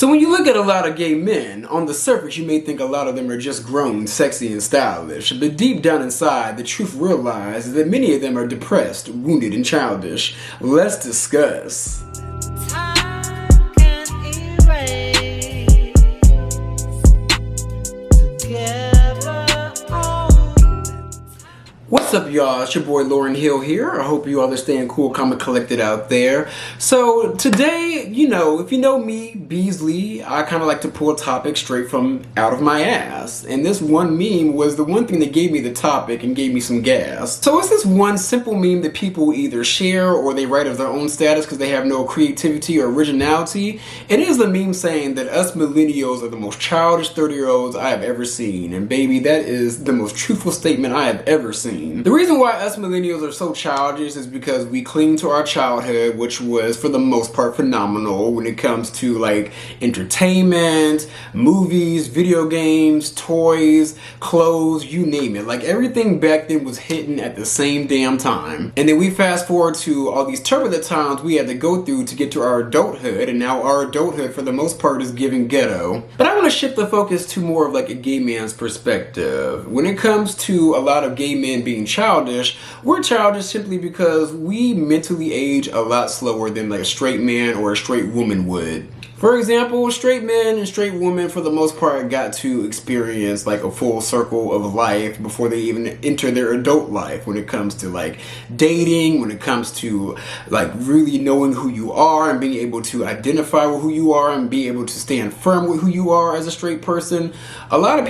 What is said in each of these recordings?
So when you look at a lot of gay men, on the surface you may think a lot of them are just grown, sexy, and stylish, but deep down inside, the truth realized is that many of them are depressed, wounded, and childish. Let's discuss. What's up, y'all? It's your boy Lauren Hill here. I hope you all are staying cool, calm, and collected out there. So today, if you know me, Beasley, I kind of like to pull a topic straight from out of my ass. And this one meme was the one thing that gave me the topic and gave me some gas. So it's this one simple meme that people either share or they write as their own status because they have no creativity or originality. It is the meme saying that us millennials are the most childish 30-year-olds I have ever seen. And baby, that is the most truthful statement I have ever seen. The reason why us millennials are so childish is because we cling to our childhood, which was for the most part phenomenal when it comes to like entertainment, movies, video games, toys, clothes, you name it. Like everything back then was hitting at the same damn time. And then we fast forward to all these turbulent times we had to go through to get to our adulthood, and now our adulthood for the most part is giving ghetto. But I want to shift the focus to more of like a gay man's perspective. When it comes to a lot of gay men being childish, we're childish simply because we mentally age a lot slower than like a straight man or a straight woman would. For example, straight men and straight women for the most part got to experience like a full circle of life before they even enter their adult life when it comes to like dating, when it comes to like really knowing who you are and being able to identify with who you are and be able to stand firm with who you are as a straight person. A lot of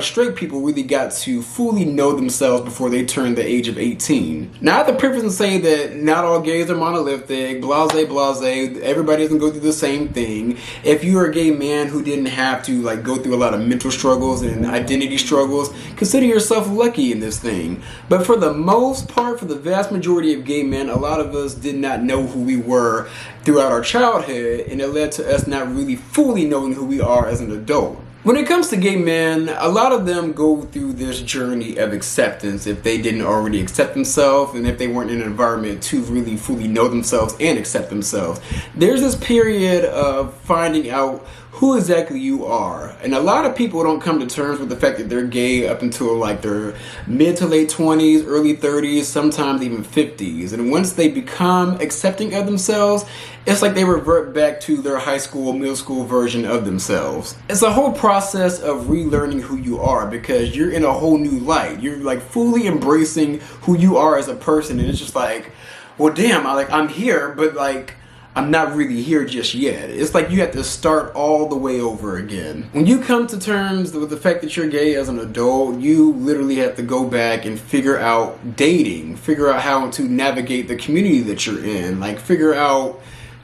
straight people really got to fully know themselves before they turned the age of 18. Now I have to preface and say that not all gays are monolithic, blase, everybody doesn't go through this same thing. If you're a gay man who didn't have to like go through a lot of mental struggles and identity struggles, consider yourself lucky in this thing. But for the most part, for the vast majority of gay men, a lot of us did not know who we were throughout our childhood, and it led to us not really fully knowing who we are as an adult. When it comes to gay men, a lot of them go through this journey of acceptance if they didn't already accept themselves and if they weren't in an environment to really fully know themselves and accept themselves. There's this period of finding out who exactly you are. And a lot of people don't come to terms with the fact that they're gay up until like their mid to late 20s, early 30s, sometimes even 50s. And once they become accepting of themselves, it's like they revert back to their high school, middle school version of themselves. It's a whole process of relearning who you are because you're in a whole new light. You're like fully embracing who you are as a person. And it's just like, well, damn, I'm here, but like, I'm not really here just yet. It's like you have to start all the way over again. When you come to terms with the fact that you're gay as an adult, you literally have to go back and figure out dating, figure out how to navigate the community that you're in, like figure out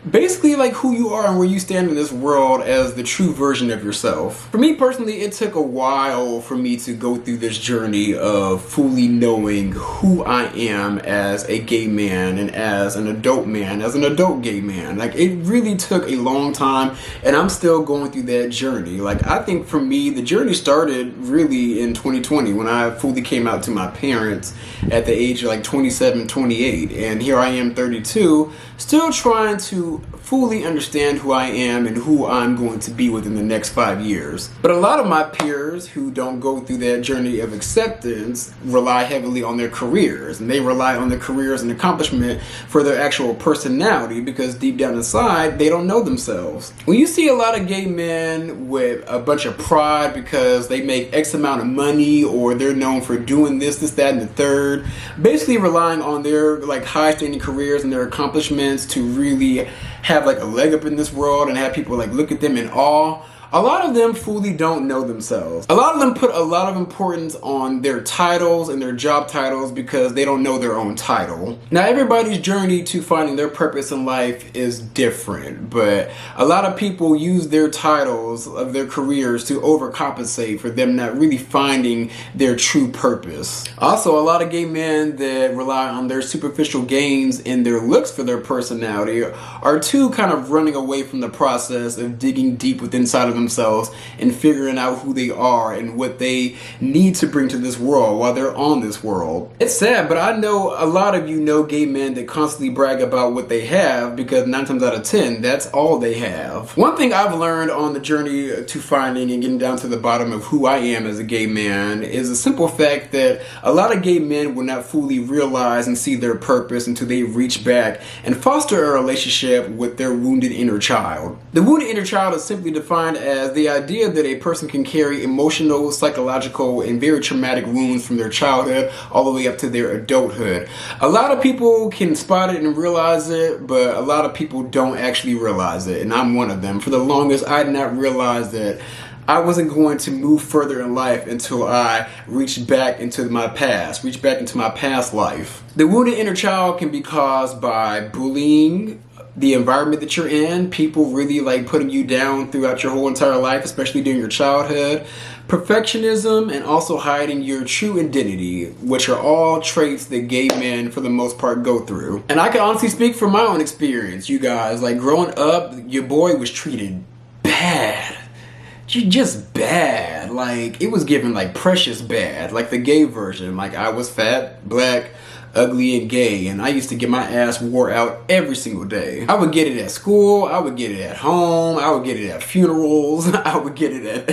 basically like who you are and where you stand in this world as the true version of yourself. For me personally, it took a while for me to go through this journey of fully knowing who I am as a gay man and as an adult man, as an adult gay man. Like it really took a long time, and I'm still going through that journey. Like I think for me, the journey started really in 2020 when I fully came out to my parents at the age of like 27, 28. And here I am 32, still trying to fully understand who I am and who I'm going to be within the next 5 years. But a lot of my peers who don't go through that journey of acceptance rely heavily on their careers, and they rely on their careers and accomplishment for their actual personality because deep down inside they don't know themselves. When you see a lot of gay men with a bunch of pride because they make X amount of money or they're known for doing this, that, and the third, basically relying on their like high standing careers and their accomplishments to really have like a leg up in this world and have people like look at them in awe, a lot of them fully don't know themselves. A lot of them put a lot of importance on their titles and their job titles because they don't know their own title. Now everybody's journey to finding their purpose in life is different, but a lot of people use their titles of their careers to overcompensate for them not really finding their true purpose. Also, a lot of gay men that rely on their superficial gains in their looks for their personality are too kind of running away from the process of digging deep within inside of themselves and figuring out who they are and what they need to bring to this world while they're on this world. It's sad, but I know a lot of you know gay men that constantly brag about what they have, because 9 times out of 10, that's all they have. One thing I've learned on the journey to finding and getting down to the bottom of who I am as a gay man is the simple fact that a lot of gay men will not fully realize and see their purpose until they reach back and foster a relationship with their wounded inner child. The wounded inner child is simply defined as the idea that a person can carry emotional, psychological, and very traumatic wounds from their childhood all the way up to their adulthood. A lot of people can spot it and realize it, but a lot of people don't actually realize it, and I'm one of them. For the longest, I did not realize that I wasn't going to move further in life until I reached back into my past life. The wounded inner child can be caused by bullying, the environment that you're in, people really like putting you down throughout your whole entire life, especially during your childhood, perfectionism, and also hiding your true identity, which are all traits that gay men for the most part go through. And I can honestly speak from my own experience, you guys. Like growing up, your boy was treated bad. Just bad. Like it was given like precious bad, like the gay version. Like I was fat, black, ugly, and gay, and I used to get my ass wore out every single day. I would get it at school, I would get it at home, I would get it at funerals, I would get it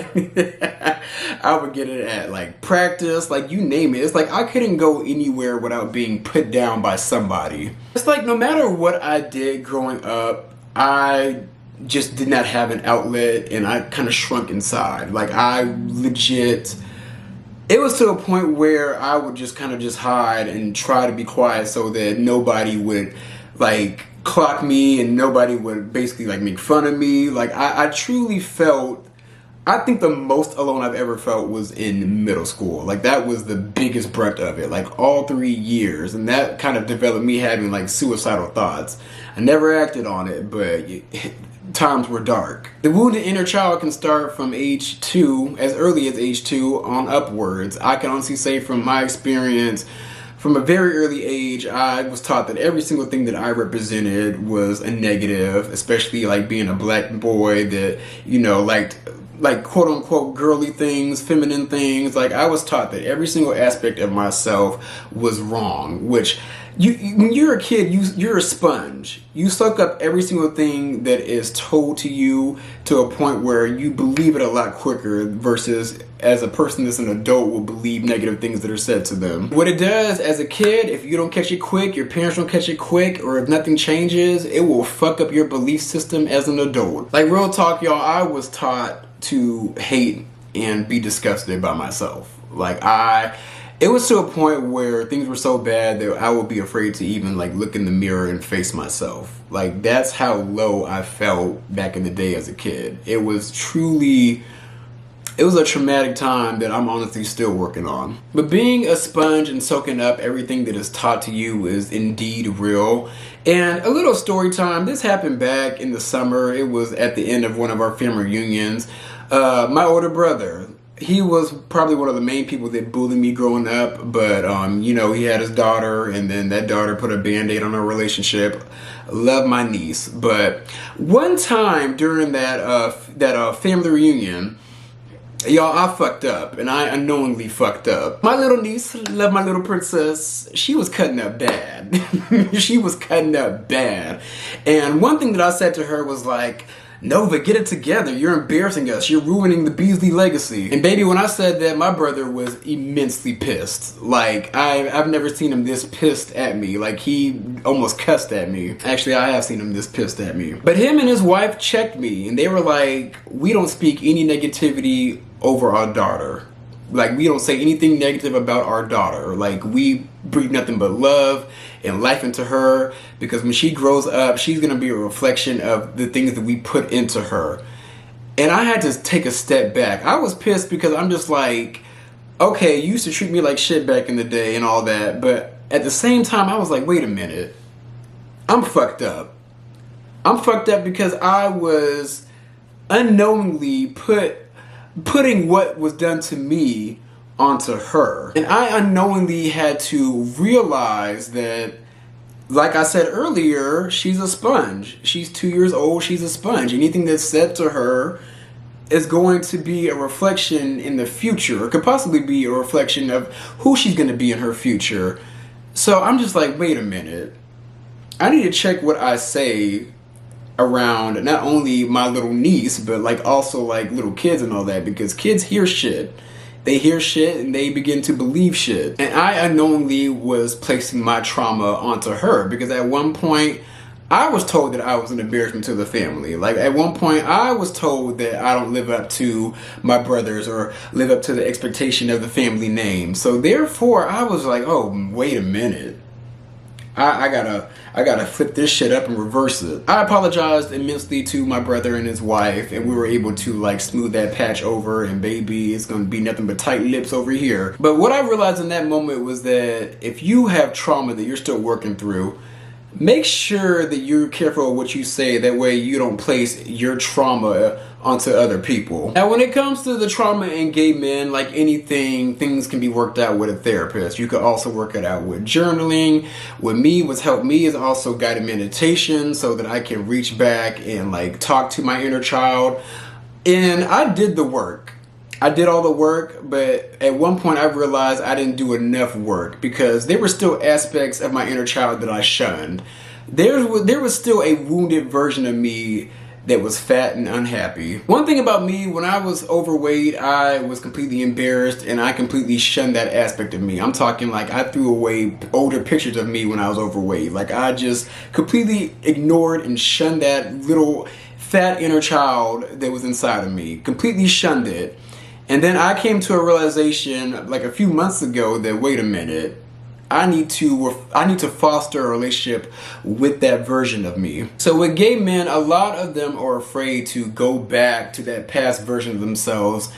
at like practice, like you name it. It's like I couldn't go anywhere without being put down by somebody. It's like no matter what I did growing up, I just did not have an outlet, and I kind of shrunk inside. Like I legit, it was to a point where I would just kind of just hide and try to be quiet so that nobody would like clock me and nobody would basically like make fun of me. Like I truly felt, I think the most alone I've ever felt was in middle school. Like that was the biggest brunt of it, like all 3 years. And that kind of developed me having like suicidal thoughts. I never acted on it, but times were dark. The wounded inner child can start from age 2, as early as age 2 on upwards. I can honestly say from my experience, from a very early age, I was taught that every single thing that I represented was a negative, especially like being a black boy that, you know, liked like quote unquote girly things, feminine things. Like I was taught that every single aspect of myself was wrong, which when you're a kid, you're a sponge. You soak up every single thing that is told to you to a point where you believe it a lot quicker versus as a person that's an adult will believe negative things that are said to them. What it does as a kid, if you don't catch it quick, your parents don't catch it quick, or if nothing changes, it will fuck up your belief system as an adult. Like real talk, y'all, I was taught to hate and be disgusted by myself. Like it was to a point where things were so bad that I would be afraid to even like look in the mirror and face myself. Like that's how low I felt back in the day as a kid. It was a traumatic time that I'm honestly still working on. But being a sponge and soaking up everything that is taught to you is indeed real. And a little story time, this happened back in the summer. It was at the end of one of our family reunions. My older brother, he was probably one of the main people that bullied me growing up, but you know, he had his daughter, and then that daughter put a band-aid on our relationship. Love my niece. But one time during that family reunion, y'all, I fucked up, and I unknowingly fucked up. My little niece, love my little princess, she was cutting up bad. She was cutting up bad. And one thing that I said to her was like, Nova, get it together. You're embarrassing us. You're ruining the Beasley legacy. And baby, when I said that, my brother was immensely pissed. Like, I've never seen him this pissed at me. Like, he almost cussed at me. Actually, I have seen him this pissed at me. But him and his wife checked me, and they were like, we don't speak any negativity over our daughter. Like, we don't say anything negative about our daughter. Like, we breathe nothing but love and life into her, because when she grows up, she's gonna be a reflection of the things that we put into her. And I had to take a step back. I was pissed because I'm just like, okay, you used to treat me like shit back in the day and all that, but at the same time, I was like, wait a minute, I'm fucked up. I'm fucked up because I was unknowingly putting what was done to me onto her. And I unknowingly had to realize that, like I said earlier, she's a sponge. She's 2 years old, she's a sponge. Anything that's said to her is going to be a reflection in the future, or could possibly be a reflection of who she's going to be in her future. So I'm just like, wait a minute. I need to check what I say around not only my little niece, but like also like little kids and all that, because kids hear shit. They hear shit and they begin to believe shit. And I unknowingly was placing my trauma onto her, because at one point I was told that I was an embarrassment to the family. Like at one point I was told that I don't live up to my brothers or live up to the expectation of the family name. So therefore I was like, oh, wait a minute. I gotta flip this shit up and reverse it. I apologized immensely to my brother and his wife, and we were able to like smooth that patch over, and baby, it's gonna be nothing but tight lips over here. But what I realized in that moment was that if you have trauma that you're still working through, make sure that you're careful of what you say. That way you don't place your trauma onto other people. Now when it comes to the trauma in gay men, like anything, things can be worked out with a therapist. You could also work it out with journaling. With me, what's helped me is also guided meditation, so that I can reach back and like talk to my inner child. And I did the work. I did all the work, but at one point I realized I didn't do enough work, because there were still aspects of my inner child that I shunned. There was still a wounded version of me that was fat and unhappy. One thing about me, when I was overweight, I was completely embarrassed and I completely shunned that aspect of me. I'm talking like I threw away older pictures of me when I was overweight. Like I just completely ignored and shunned that little fat inner child that was inside of me. Completely shunned it. And then I came to a realization like a few months ago that, wait a minute, I need to foster a relationship with that version of me. So with gay men, a lot of them are afraid to go back to that past version of themselves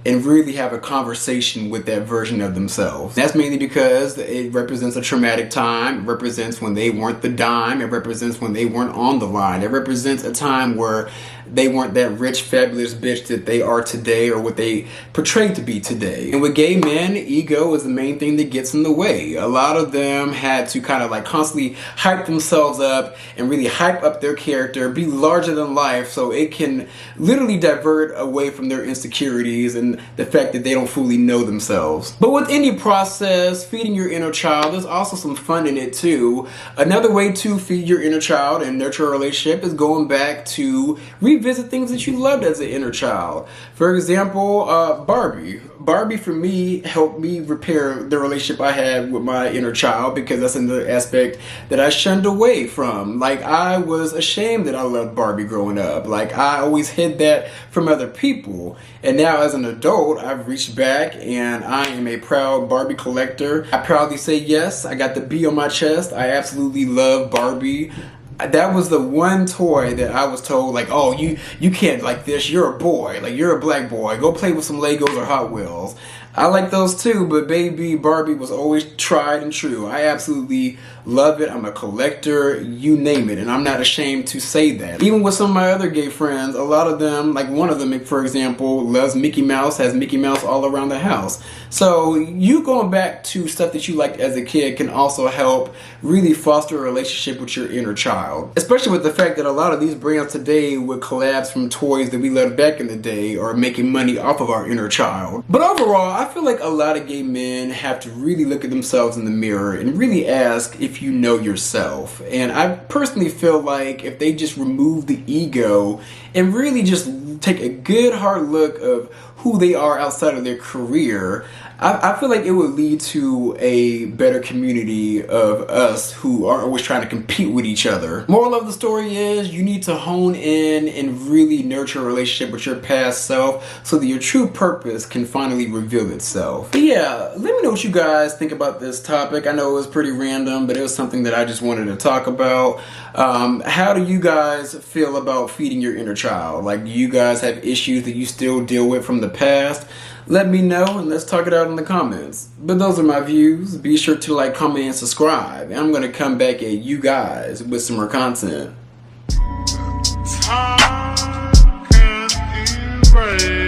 and really have a conversation with that version of themselves. That's mainly because it represents a traumatic time. It represents when they weren't the dime. It represents when they weren't on the line. It represents a time where they weren't that rich, fabulous bitch that they are today, or what they portray to be today. And with gay men, ego is the main thing that gets in the way. A lot of them had to kind of like constantly hype themselves up and really hype up their character, be larger than life, so it can literally divert away from their insecurities and the fact that they don't fully know themselves. But with any process, feeding your inner child, there's also some fun in it too. Another way to feed your inner child and nurture a relationship is going back to revisit things that you loved as an inner child. For example, Barbie. Barbie for me helped me repair the relationship I had with my inner child, because that's another aspect that I shunned away from. Like I was ashamed that I loved Barbie growing up. Like I always hid that from other people. And now as an adult, I've reached back and I am a proud Barbie collector. I proudly say yes, I got the B on my chest. I absolutely love Barbie. That was the one toy that I was told, like, oh, you can't like this, you're a boy, like you're a black boy, go play with some Legos or Hot Wheels. I like those too, but baby, Barbie was always tried and true. I absolutely love it. I'm a collector, you name it, and I'm not ashamed to say that. Even with some of my other gay friends, a lot of them, like one of them, for example, loves Mickey Mouse, has Mickey Mouse all around the house. So you going back to stuff that you liked as a kid can also help really foster a relationship with your inner child. Especially with the fact that a lot of these brands today would collabs from toys that we loved back in the day are making money off of our inner child. But overall, I feel like a lot of gay men have to really look at themselves in the mirror and really ask if you know yourself. And I personally feel like if they just remove the ego and really just take a good hard look of who they are outside of their career, I feel like it would lead to a better community of us who aren't always trying to compete with each other. Moral of the story is you need to hone in and really nurture a relationship with your past self so that your true purpose can finally reveal itself. But yeah, let me know what you guys think about this topic. I know it was pretty random, but it was something that I just wanted to talk about. How do you guys feel about feeding your inner child? Like, do you guys have issues that you still deal with from the past? Let me know and let's talk it out in the comments. But those are my views. Be sure to like, comment, and subscribe. And I'm going to come back at you guys with some more content. Time can't erase